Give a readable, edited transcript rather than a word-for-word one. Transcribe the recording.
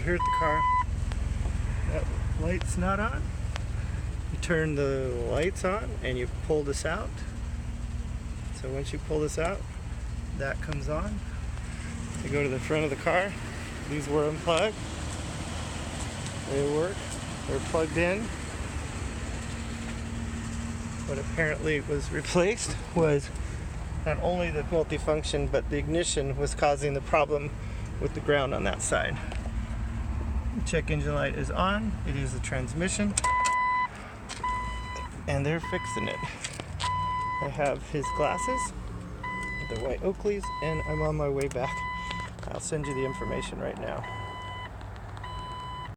here's the car. That light's not on. You turn the lights on and you pull this out. So once you pull this out, that comes on. You go to the front of the car. These were unplugged. They work. They're plugged in. What apparently was replaced was not only the multifunction, but the ignition was causing the problem with the ground on that side. Check engine light is on. It is the transmission. And they're fixing it. I have his glasses, the white Oakleys, and I'm on my way back. I'll send you the information right now.